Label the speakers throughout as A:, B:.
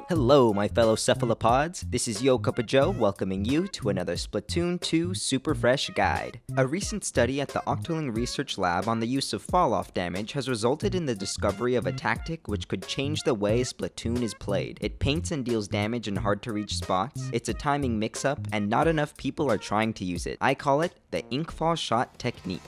A: Hello, my fellow cephalopods. This is Yo Cup of Joe welcoming you to another Splatoon 2 Superfresh guide. A recent study at the Octoling Research Lab on the use of fall-off damage has resulted in the discovery of a tactic which could change the way Splatoon is played. It paints and deals damage in hard-to-reach spots, it's a timing mix-up, and not enough people are trying to use it. I call it the Inkfall shot technique.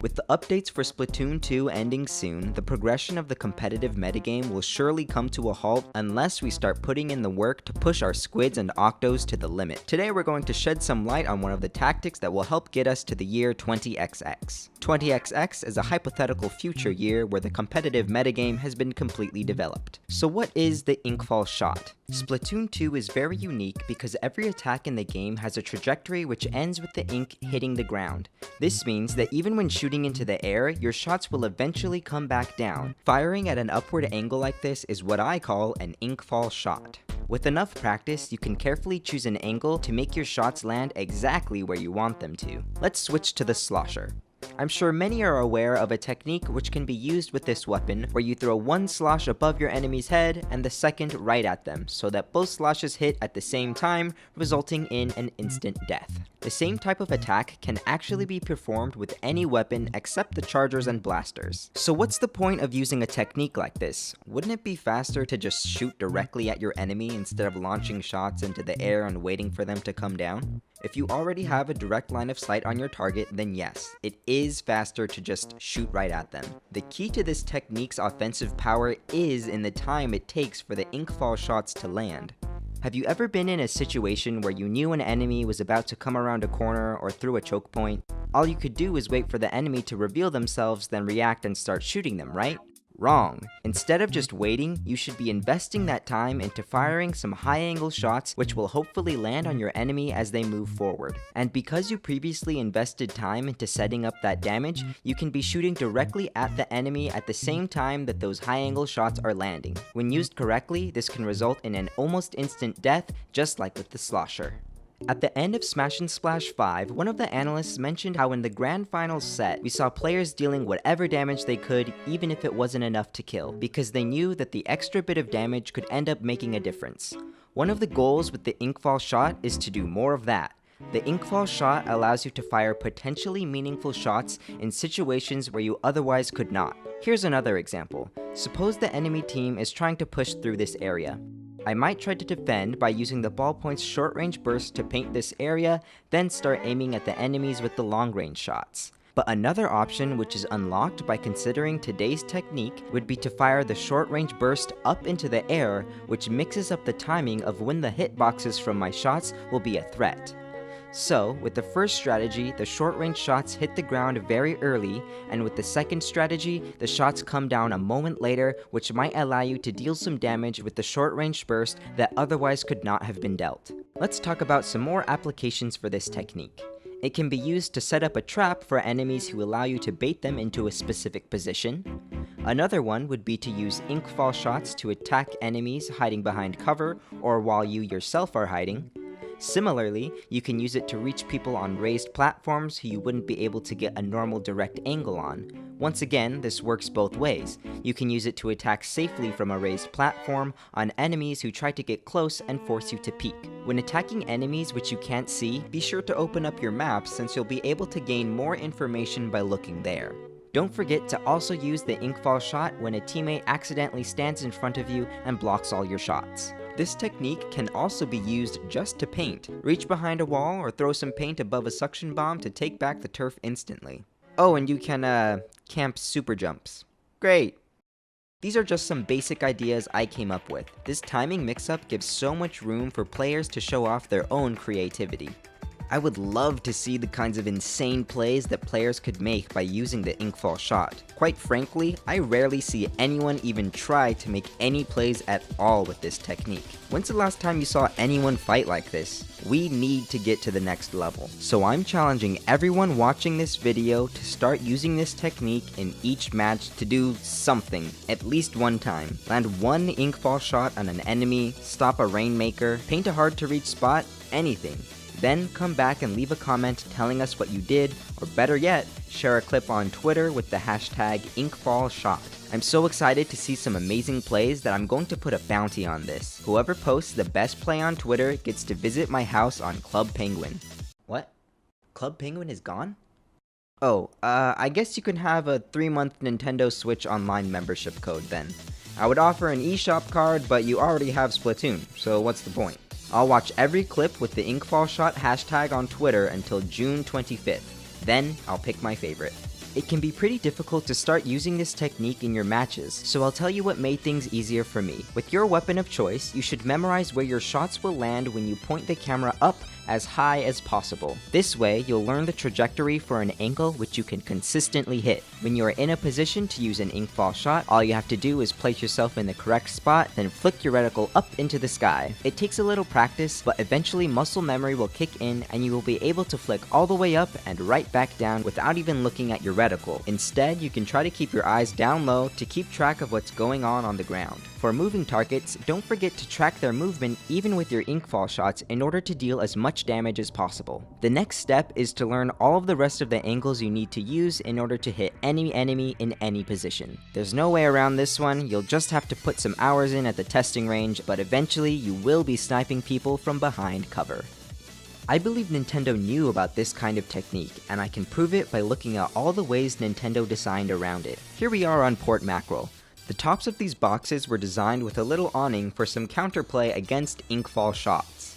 A: With the updates for Splatoon 2 ending soon, the progression of the competitive metagame will surely come to a halt unless we start putting in the work to push our squids and octos to the limit. Today we're going to shed some light on one of the tactics that will help get us to the year 20XX. 20XX is a hypothetical future year where the competitive metagame has been completely developed. So what is the Inkfall shot? Splatoon 2 is very unique because every attack in the game has a trajectory which ends with the ink hitting the ground. This means that even when shooting into the air, your shots will eventually come back down. Firing at an upward angle like this is what I call an Inkfall shot. With enough practice, you can carefully choose an angle to make your shots land exactly where you want them to. Let's switch to the slosher. I'm sure many are aware of a technique which can be used with this weapon, where you throw one slosh above your enemy's head and the second right at them, so that both sloshes hit at the same time, resulting in an instant death. The same type of attack can actually be performed with any weapon except the chargers and blasters. So what's the point of using a technique like this? Wouldn't it be faster to just shoot directly at your enemy instead of launching shots into the air and waiting for them to come down? If you already have a direct line of sight on your target, then yes, it is faster to just shoot right at them. The key to this technique's offensive power is in the time it takes for the Inkfall shots to land. Have you ever been in a situation where you knew an enemy was about to come around a corner or through a choke point? All you could do is wait for the enemy to reveal themselves, then react and start shooting them, right? Wrong. Instead of just waiting, you should be investing that time into firing some high-angle shots which will hopefully land on your enemy as they move forward. And because you previously invested time into setting up that damage, you can be shooting directly at the enemy at the same time that those high-angle shots are landing. When used correctly, this can result in an almost instant death, just like with the slosher. At the end of Smash and Splash 5, one of the analysts mentioned how in the grand finals set, we saw players dealing whatever damage they could even if it wasn't enough to kill, because they knew that the extra bit of damage could end up making a difference. One of the goals with the Inkfall shot is to do more of that. The Inkfall shot allows you to fire potentially meaningful shots in situations where you otherwise could not. Here's another example. Suppose the enemy team is trying to push through this area. I might try to defend by using the ballpoint's short-range burst to paint this area, then start aiming at the enemies with the long-range shots. But another option which is unlocked by considering today's technique would be to fire the short-range burst up into the air, which mixes up the timing of when the hitboxes from my shots will be a threat. So, with the first strategy, the short-range shots hit the ground very early, and with the second strategy, the shots come down a moment later, which might allow you to deal some damage with the short-range burst that otherwise could not have been dealt. Let's talk about some more applications for this technique. It can be used to set up a trap for enemies who allow you to bait them into a specific position. Another one would be to use Inkfall shots to attack enemies hiding behind cover or while you yourself are hiding. Similarly, you can use it to reach people on raised platforms who you wouldn't be able to get a normal direct angle on. Once again, this works both ways. You can use it to attack safely from a raised platform on enemies who try to get close and force you to peek. When attacking enemies which you can't see, be sure to open up your map since you'll be able to gain more information by looking there. Don't forget to also use the Inkfall shot when a teammate accidentally stands in front of you and blocks all your shots. This technique can also be used just to paint. Reach behind a wall or throw some paint above a suction bomb to take back the turf instantly. Oh, and you can, camp super jumps. Great! These are just some basic ideas I came up with. This timing mix-up gives so much room for players to show off their own creativity. I would love to see the kinds of insane plays that players could make by using the Inkfall shot. Quite frankly, I rarely see anyone even try to make any plays at all with this technique. When's the last time you saw anyone fight like this? We need to get to the next level. So I'm challenging everyone watching this video to start using this technique in each match to do something, at least one time. Land one Inkfall shot on an enemy, stop a Rainmaker, paint a hard to reach spot, anything. Then come back and leave a comment telling us what you did, or better yet, share a clip on Twitter with the hashtag Inkfall I'm so excited to see some amazing plays that I'm going to put a bounty on this. Whoever posts the best play on Twitter gets to visit my house on Club Penguin. What? Club Penguin is gone? Oh, I guess you can have a 3-month Nintendo Switch Online membership code then. I would offer an eShop card, but you already have Splatoon, so what's the point? I'll watch every clip with the Inkfall hashtag on Twitter until June 25th. Then, I'll pick my favorite. It can be pretty difficult to start using this technique in your matches, so I'll tell you what made things easier for me. With your weapon of choice, you should memorize where your shots will land when you point the camera up as high as possible. This way, you'll learn the trajectory for an angle which you can consistently hit. When you are in a position to use an Inkfall shot, all you have to do is place yourself in the correct spot, then flick your reticle up into the sky. It takes a little practice, but eventually muscle memory will kick in and you will be able to flick all the way up and right back down without even looking at your reticle. Instead, you can try to keep your eyes down low to keep track of what's going on the ground. For moving targets, don't forget to track their movement even with your Inkfall shots in order to deal as much damage as possible. The next step is to learn all of the rest of the angles you need to use in order to hit any enemy in any position. There's no way around this one, you'll just have to put some hours in at the testing range, but eventually you will be sniping people from behind cover. I believe Nintendo knew about this kind of technique, and I can prove it by looking at all the ways Nintendo designed around it. Here we are on Port Mackerel. The tops of these boxes were designed with a little awning for some counterplay against Inkfall shots.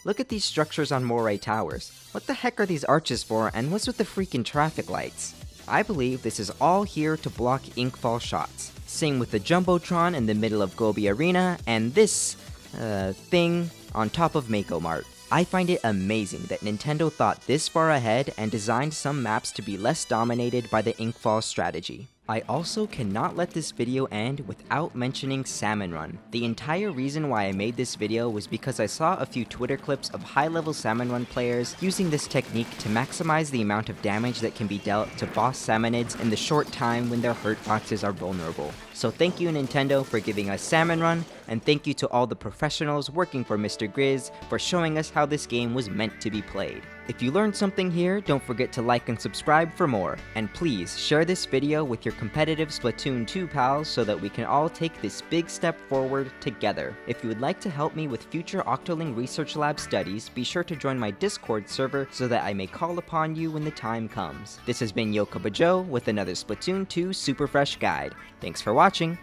A: Look at these structures on Moray Towers. What the heck are these arches for, and what's with the freaking traffic lights? I believe this is all here to block Inkfall shots. Same with the Jumbotron in the middle of Gobi Arena, and this, thing on top of Mako Mart. I find it amazing that Nintendo thought this far ahead and designed some maps to be less dominated by the Inkfall strategy. I also cannot let this video end without mentioning Salmon Run. The entire reason why I made this video was because I saw a few Twitter clips of high-level Salmon Run players using this technique to maximize the amount of damage that can be dealt to boss Salmonids in the short time when their hurt boxes are vulnerable. So thank you Nintendo for giving us Salmon Run, and thank you to all the professionals working for Mr. Grizz for showing us how this game was meant to be played. If you learned something here, don't forget to like and subscribe for more, and please share this video with your competitive Splatoon 2 pals so that we can all take this big step forward together. If you would like to help me with future Octoling Research Lab studies, be sure to join my Discord server so that I may call upon you when the time comes. This has been Yokoba Joe with another Splatoon 2 Superfresh guide. Thanks for watching!